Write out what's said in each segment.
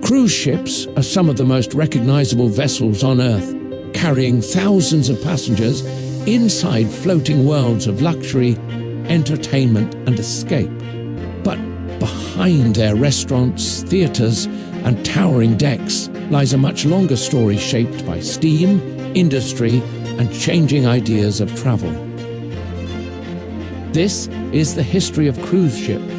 Cruise ships are some of the most recognizable vessels on Earth, carrying thousands of passengers inside floating worlds of luxury, entertainment and escape. But behind their restaurants, theaters and towering decks lies a much longer story shaped by steam, industry and changing ideas of travel. This is the history of cruise ships.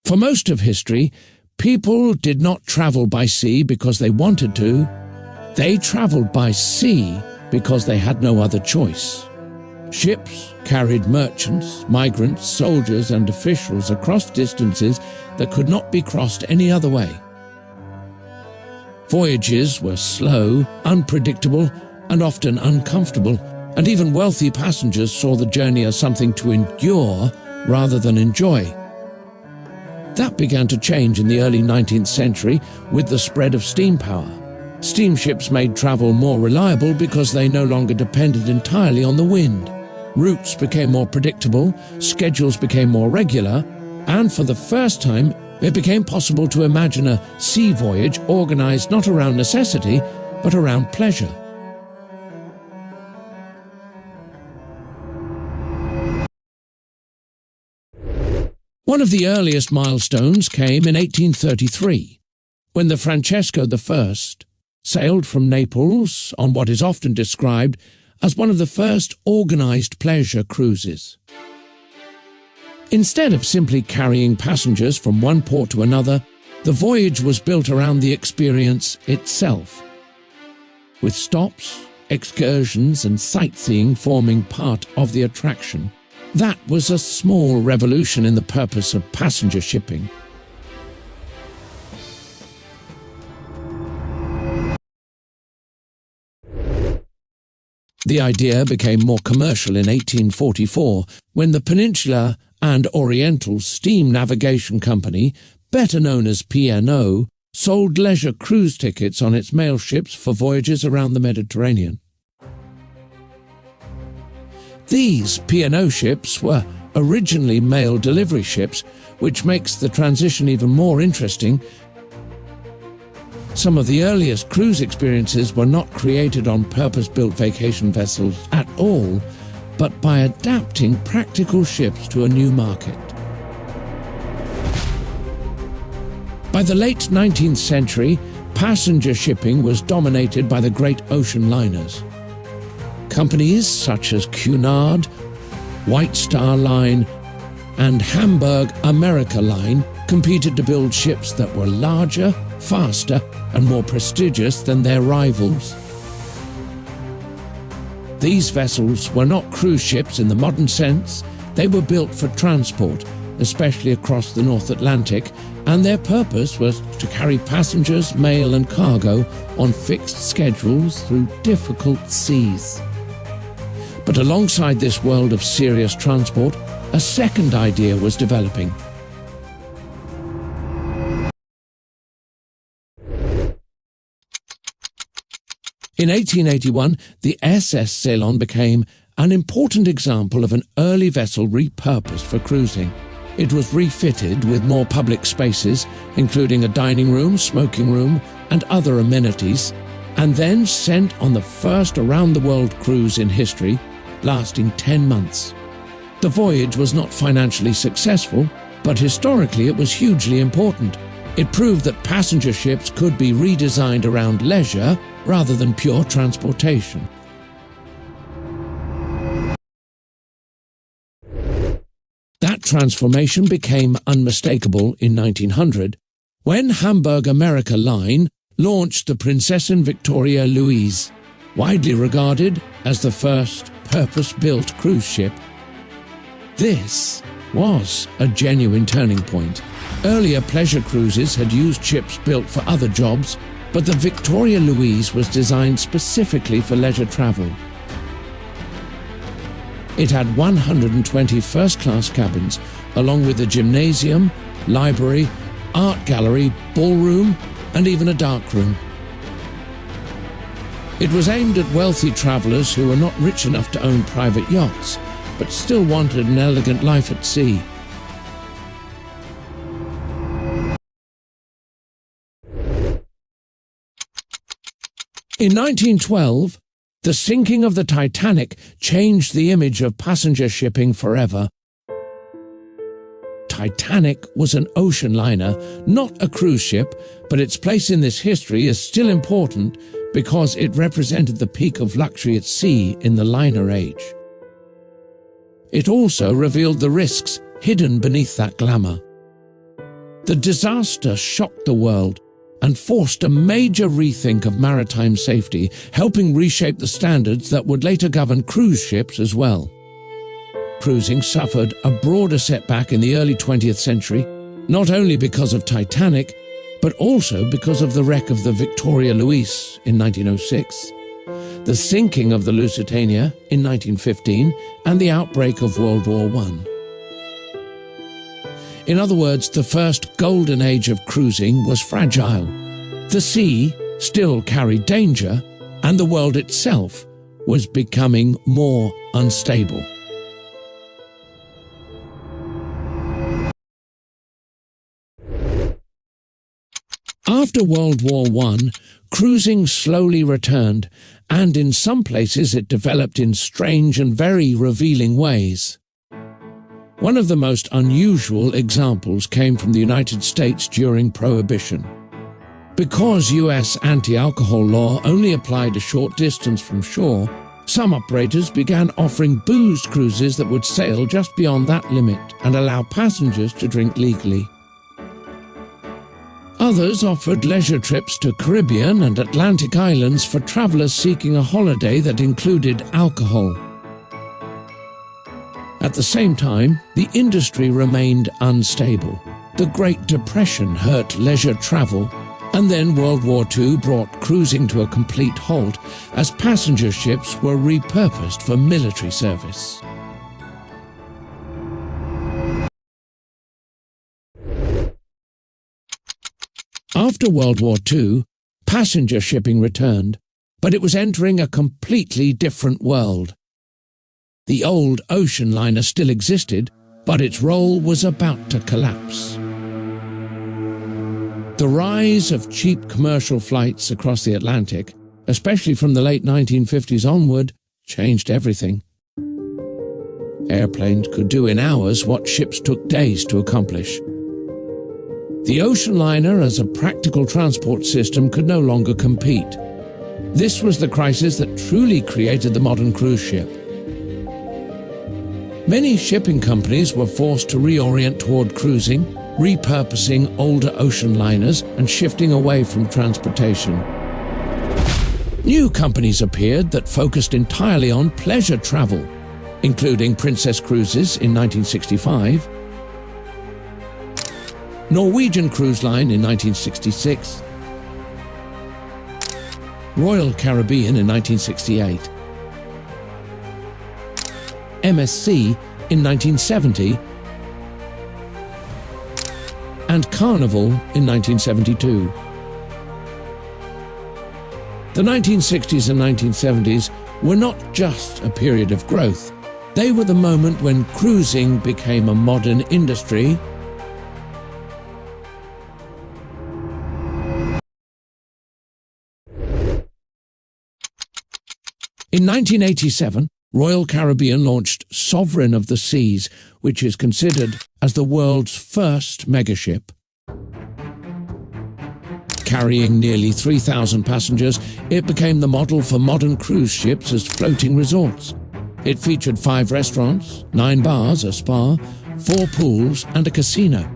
For most of history, people did not travel by sea because they wanted to. They traveled by sea because they had no other choice. Ships carried merchants, migrants, soldiers and officials across distances that could not be crossed any other way. Voyages were slow, unpredictable and often uncomfortable, and even wealthy passengers saw the journey as something to endure rather than enjoy. That began to change in the early 19th century with the spread of steam power. Steamships made travel more reliable because they no longer depended entirely on the wind. Routes became more predictable, schedules became more regular, and for the first time, it became possible to imagine a sea voyage organized not around necessity, but around pleasure. One of the earliest milestones came in 1833, when the Francesco I sailed from Naples on what is often described as one of the first organized pleasure cruises. Instead of simply carrying passengers from one port to another, the voyage was built around the experience itself, with stops, excursions and sightseeing forming part of the attraction. That was a small revolution in the purpose of passenger shipping. The idea became more commercial in 1844 when the Peninsular and Oriental Steam Navigation Company, better known as P&O, sold leisure cruise tickets on its mail ships for voyages around the Mediterranean. These P&O ships were originally mail delivery ships, which makes the transition even more interesting. Some of the earliest cruise experiences were not created on purpose-built vacation vessels at all, but by adapting practical ships to a new market. By the late 19th century, passenger shipping was dominated by the great ocean liners. Companies such as Cunard, White Star Line and Hamburg America Line competed to build ships that were larger, faster and more prestigious than their rivals. These vessels were not cruise ships in the modern sense. They were built for transport, especially across the North Atlantic, and their purpose was to carry passengers, mail and cargo on fixed schedules through difficult seas. But alongside this world of serious transport, a second idea was developing. In 1881, the SS Ceylon became an important example of an early vessel repurposed for cruising. It was refitted with more public spaces, including a dining room, smoking room, and other amenities, and then sent on the first around-the-world cruise in history, lasting 10 months. The voyage was not financially successful, but historically it was hugely important. It proved that passenger ships could be redesigned around leisure rather than pure transportation. That transformation became unmistakable in 1900 when Hamburg America Line launched the Prinzessin Victoria Louise, widely regarded as the first purpose-built cruise ship. This was a genuine turning point. Earlier pleasure cruises had used ships built for other jobs, but the Victoria Louise was designed specifically for leisure travel. It had 120 first-class cabins, along with a gymnasium, library, art gallery, ballroom, and even a darkroom. It was aimed at wealthy travelers who were not rich enough to own private yachts, but still wanted an elegant life at sea. In 1912, the sinking of the Titanic changed the image of passenger shipping forever. Titanic was an ocean liner, not a cruise ship, but its place in this history is still important because it represented the peak of luxury at sea in the liner age. It also revealed the risks hidden beneath that glamour. The disaster shocked the world and forced a major rethink of maritime safety, helping reshape the standards that would later govern cruise ships as well. Cruising suffered a broader setback in the early 20th century, not only because of Titanic, but also because of the wreck of the Victoria Luis in 1906, the sinking of the Lusitania in 1915, and the outbreak of World War I. In other words, the first golden age of cruising was fragile. The sea still carried danger, and the world itself was becoming more unstable. After World War I, cruising slowly returned, and in some places it developed in strange and very revealing ways. One of the most unusual examples came from the United States during Prohibition. Because U.S. anti-alcohol law only applied a short distance from shore, some operators began offering booze cruises that would sail just beyond that limit and allow passengers to drink legally. Others offered leisure trips to Caribbean and Atlantic islands for travelers seeking a holiday that included alcohol. At the same time, the industry remained unstable. The Great Depression hurt leisure travel, and then World War II brought cruising to a complete halt as passenger ships were repurposed for military service. After World War II, passenger shipping returned, but it was entering a completely different world. The old ocean liner still existed, but its role was about to collapse. The rise of cheap commercial flights across the Atlantic, especially from the late 1950s onward, changed everything. Airplanes could do in hours what ships took days to accomplish. The ocean liner as a practical transport system could no longer compete. This was the crisis that truly created the modern cruise ship. Many shipping companies were forced to reorient toward cruising, repurposing older ocean liners and shifting away from transportation. New companies appeared that focused entirely on pleasure travel, including Princess Cruises in 1965, Norwegian Cruise Line in 1966, Royal Caribbean in 1968, MSC in 1970, and Carnival in 1972. The 1960s and 1970s were not just a period of growth. They were the moment when cruising became a modern industry. In 1987, Royal Caribbean launched Sovereign of the Seas, which is considered as the world's first megaship. Carrying nearly 3,000 passengers, it became the model for modern cruise ships as floating resorts. It featured 5 restaurants, 9 bars, a spa, 4 pools, and a casino.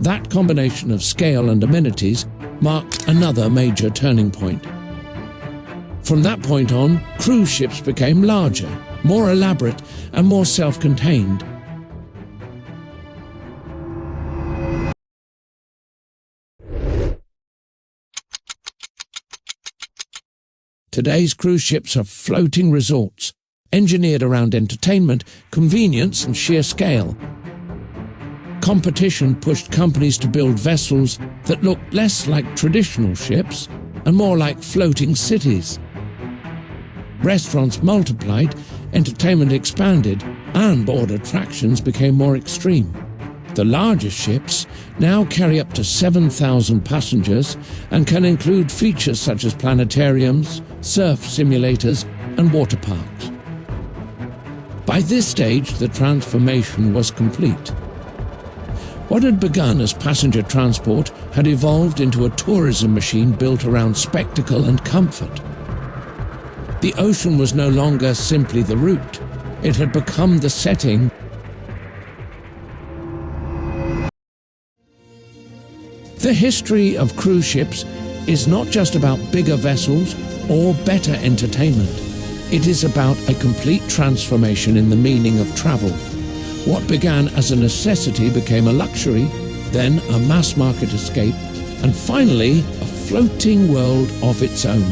That combination of scale and amenities marked another major turning point. From that point on, cruise ships became larger, more elaborate, and more self-contained. Today's cruise ships are floating resorts, engineered around entertainment, convenience, and sheer scale. Competition pushed companies to build vessels that looked less like traditional ships and more like floating cities. Restaurants multiplied, entertainment expanded, onboard attractions became more extreme. The largest ships now carry up to 7,000 passengers and can include features such as planetariums, surf simulators, and water parks. By this stage, the transformation was complete. What had begun as passenger transport had evolved into a tourism machine built around spectacle and comfort. The ocean was no longer simply the route. It had become the setting. The history of cruise ships is not just about bigger vessels or better entertainment. It is about a complete transformation in the meaning of travel. What began as a necessity became a luxury, then a mass-market escape, and finally a floating world of its own.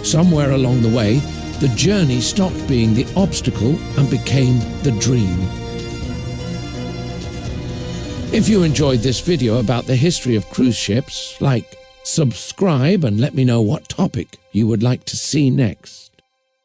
Somewhere along the way, the journey stopped being the obstacle and became the dream. If you enjoyed this video about the history of cruise ships, subscribe and let me know what topic you would like to see next.